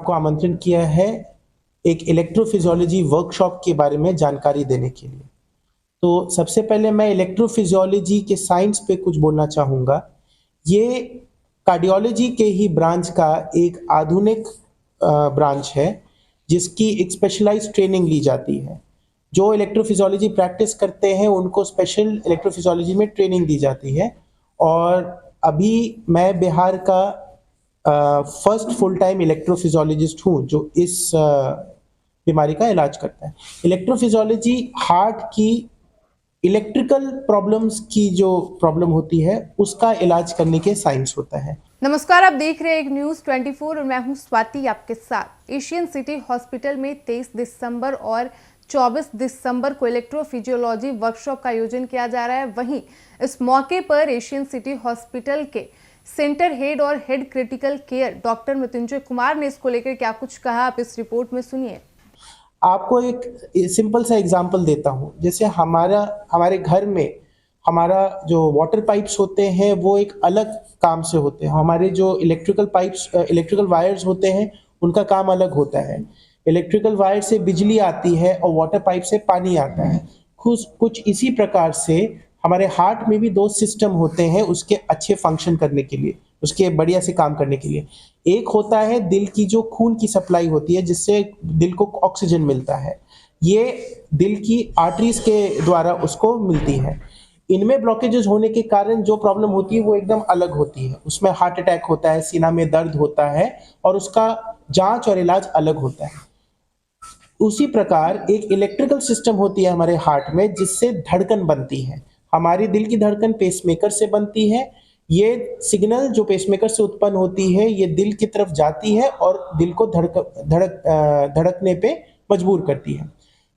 को आमंत्रण किया है एक इलेक्ट्रोफिजियोलॉजी वर्कशॉप के बारे में जानकारी देने के लिए। तो सबसे पहले मैं इलेक्ट्रोफिजियोलॉजी के साइंस पे कुछ बोलना चाहूँगा। ये कार्डियोलॉजी के ही ब्रांच का एक आधुनिक ब्रांच है जिसकी एक स्पेशलाइज्ड ट्रेनिंग ली जाती है। जो इलेक्ट्रोफिजियोलॉजी प्रैक्टिस करते हैं उनको स्पेशल इलेक्ट्रोफिजियोलॉजी में ट्रेनिंग दी जाती है। और अभी मैं बिहार का फर्स्ट फुल टाइम इलेक्ट्रोफिजियोलॉजिस्ट हूँ जो इस बीमारी का इलाज करता है। इलेक्ट्रोफिजियोलॉजी हार्ट की इलेक्ट्रिकल प्रॉब्लम्स की जो प्रॉब्लम होती है उसका इलाज करने के साइंस होता है। नमस्कार, आप देख रहे हैं एक न्यूज 24 और मैं हूं स्वाति आपके साथ। एशियन सिटी हॉस्पिटल में 23 दिसंबर और 24 दिसंबर को इलेक्ट्रोफिजियोलॉजी वर्कशॉप का आयोजन किया जा रहा है। वहीं इस मौके पर एशियन सिटी हॉस्पिटल के सेंटर हेड और head critical care doctor Mrityunjay Kumar ने इसको लेकर क्या कुछ कहा, आप इस रिपोर्ट में सुनिए। आपको एक सिंपल सा एग्जांपल देता हूँ। जैसे हमारे घर में हमारा जो वाटर पाइप्स होते हैं वो एक अलग काम से होते हैं। हमारे जो इलेक्ट्रिकल वायर्स होते हैं उनका काम अलग होता है। इलेक्ट्रिकल वायर से बिजली आती है और वाटर पाइप से पानी आता है। कुछ इसी प्रकार से हमारे हार्ट में भी दो सिस्टम होते हैं उसके अच्छे फंक्शन करने के लिए, उसके बढ़िया से काम करने के लिए। एक होता है दिल की जो खून की सप्लाई होती है जिससे दिल को ऑक्सीजन मिलता है, ये दिल की आर्टरीज के द्वारा उसको मिलती है। इनमें ब्लॉकेजेस होने के कारण जो प्रॉब्लम होती है वो एकदम अलग होती है। उसमें हार्ट अटैक होता है, सीना में दर्द होता है और उसका जांच और इलाज अलग होता है। उसी प्रकार एक इलेक्ट्रिकल सिस्टम होती है हमारे हार्ट में जिससे धड़कन बनती है। हमारी दिल की धड़कन पेसमेकर से बनती है। ये सिग्नल जो पेसमेकर से उत्पन्न होती है ये दिल की तरफ जाती है और दिल को धड़कने पे मजबूर करती है।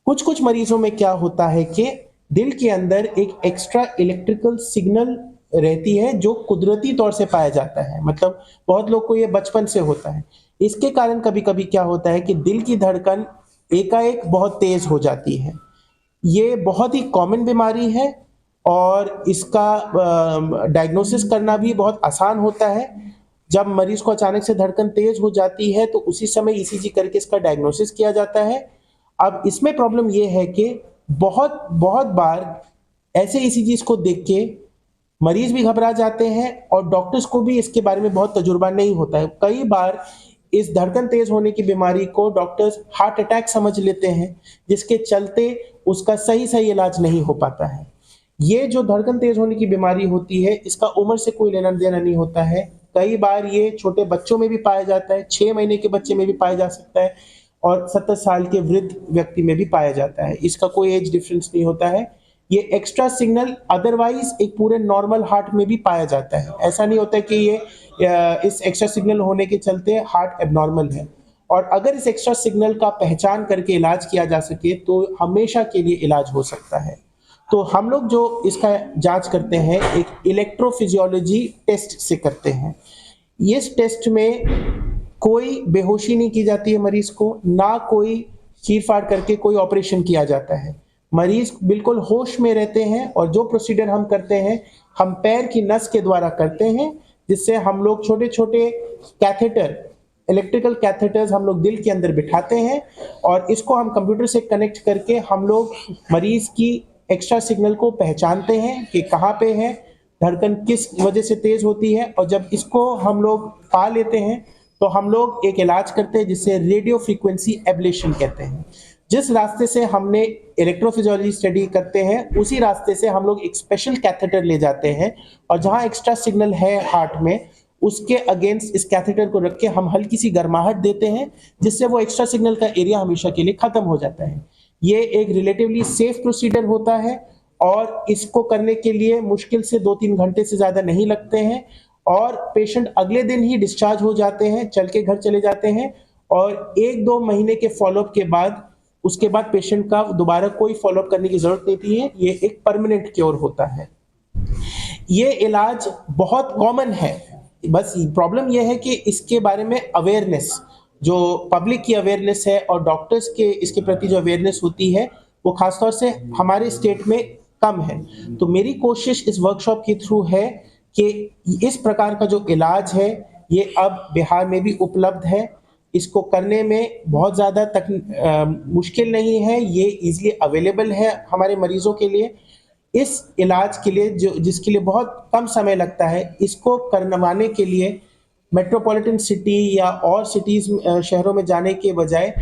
कुछ कुछ मरीजों में क्या होता है कि दिल के अंदर एक एक्स्ट्रा इलेक्ट्रिकल सिग्नल रहती है जो कुदरती तौर से पाया जाता है। मतलब बहुत लोग को ये बचपन से होता है। इसके कारण कभी कभी क्या होता है कि दिल की धड़कन एकाएक बहुत तेज हो जाती है। ये बहुत ही कॉमन बीमारी है और इसका डायग्नोसिस करना भी बहुत आसान होता है। जब मरीज को अचानक से धड़कन तेज हो जाती है तो उसी समय ईसीजी करके इसका डायग्नोसिस किया जाता है। अब इसमें प्रॉब्लम ये है कि बहुत बहुत बार ऐसे ईसीजीज को देख के मरीज भी घबरा जाते हैं और डॉक्टर्स को भी इसके बारे में बहुत तजुर्बा नहीं होता है। कई बार इस धड़कन तेज होने की बीमारी को डॉक्टर्स हार्ट अटैक समझ लेते हैं जिसके चलते उसका सही सही इलाज नहीं हो पाता है। ये जो धड़कन तेज होने की बीमारी होती है इसका उम्र से कोई लेना देना नहीं होता है। कई बार ये छोटे बच्चों में भी पाया जाता है, 6 महीने के बच्चे में भी पाया जा सकता है और 70 साल के वृद्ध व्यक्ति में भी पाया जाता है। इसका कोई एज डिफरेंस नहीं होता है। ये एक्स्ट्रा सिग्नल अदरवाइज एक पूरे नॉर्मल हार्ट में भी पाया जाता है। ऐसा नहीं होता कि ये इस एक्स्ट्रा सिग्नल होने के चलते हार्ट एबनॉर्मल है। और अगर इस एक्स्ट्रा सिग्नल का पहचान करके इलाज किया जा सके तो हमेशा के लिए इलाज हो सकता है। तो हम लोग जो इसका जांच करते हैं एक इलेक्ट्रोफिजियोलॉजी टेस्ट से करते हैं। इस टेस्ट में कोई बेहोशी नहीं की जाती है मरीज को, ना कोई चीर-फाड़ करके कोई ऑपरेशन किया जाता है। मरीज बिल्कुल होश में रहते हैं और जो प्रोसीजर हम करते हैं हम पैर की नस के द्वारा करते हैं जिससे हम लोग छोटे छोटे कैथेटर, इलेक्ट्रिकल कैथेटर्स हम लोग दिल के अंदर बिठाते हैं और इसको हम कंप्यूटर से कनेक्ट करके हम लोग मरीज की एक्स्ट्रा सिग्नल को पहचानते हैं कि कहाँ पे है, धड़कन किस वजह से तेज होती है। और जब इसको हम लोग पा लेते हैं तो हम लोग एक इलाज करते हैं जिसे रेडियो फ्रीक्वेंसी एब्लेशन कहते हैं। जिस रास्ते से हमने इलेक्ट्रोफिजियोलॉजी स्टडी करते हैं उसी रास्ते से हम लोग एक स्पेशल कैथेटर ले जाते हैं और जहां एक्स्ट्रा सिग्नल है हार्ट में उसके अगेंस्ट इस कैथेटर को रख के हम हल्की सी गर्माहट देते हैं जिससे वो एक्स्ट्रा सिग्नल का एरिया हमेशा के लिए खत्म हो जाता है। ये एक रिलेटिवली सेफ प्रोसीजर होता है और इसको करने के लिए मुश्किल से 2-3 घंटे से ज़्यादा नहीं लगते हैं और पेशेंट अगले दिन ही डिस्चार्ज हो जाते हैं, चल के घर चले जाते हैं और 1-2 महीने के फॉलोअप के बाद उसके बाद पेशेंट का दोबारा कोई फॉलोअप करने की जरूरत नहीं होती है। ये एक परमानेंट क्योर होता है। ये इलाज बहुत कॉमन है, बस प्रॉब्लम यह है कि इसके बारे में अवेयरनेस, जो पब्लिक की अवेयरनेस है और डॉक्टर्स के इसके प्रति जो अवेयरनेस होती है वो खासतौर से हमारे स्टेट में कम है। तो मेरी कोशिश इस वर्कशॉप के थ्रू है कि इस प्रकार का जो इलाज है ये अब बिहार में भी उपलब्ध है। इसको करने में बहुत ज़्यादा मुश्किल नहीं है, ये इजीली अवेलेबल है हमारे मरीजों के लिए। इस इलाज के लिए जिसके लिए बहुत कम समय लगता है, इसको करवाने के लिए मेट्रोपॉलिटन सिटी या और सिटीज शहरों में जाने के बजाय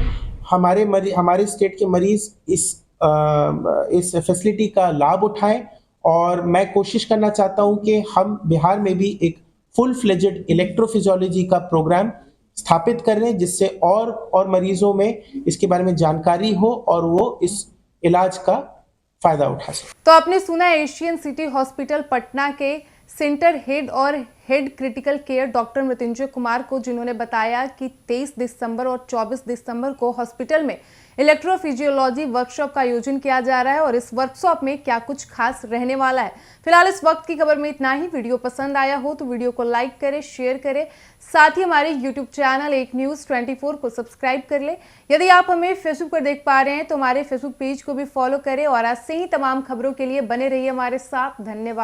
हमारे स्टेट के मरीज इस फैसिलिटी का लाभ उठाएं। और मैं कोशिश करना चाहता हूं कि हम बिहार में भी एक फुल फ्लेजेड इलेक्ट्रोफिजियोलॉजी का प्रोग्राम स्थापित करें, जिससे और मरीजों में इसके बारे में जानकारी हो और वो इस इलाज का फायदा उठा सके। तो आपने सुना एशियन सिटी हॉस्पिटल पटना के सेंटर हेड और head critical care doctor Mrityunjay Kumar को, जिन्होंने बताया कि 23 दिसंबर और 24 दिसंबर को हॉस्पिटल में इलेक्ट्रोफिजियोलॉजी वर्कशॉप का आयोजन किया जा रहा है और इस वर्कशॉप में क्या कुछ खास रहने वाला है। फिलहाल इस वक्त की खबर में इतना ही। वीडियो पसंद आया हो तो वीडियो को लाइक करें, शेयर करें, साथ ही हमारे यूट्यूब चैनल एक न्यूज़ 24 को सब्सक्राइब कर ले। यदि आप हमें फेसबुक पर देख पा रहे हैं तो हमारे फेसबुक पेज को भी फॉलो करें और ऐसे ही तमाम खबरों के लिए बने रहिए हमारे साथ। धन्यवाद।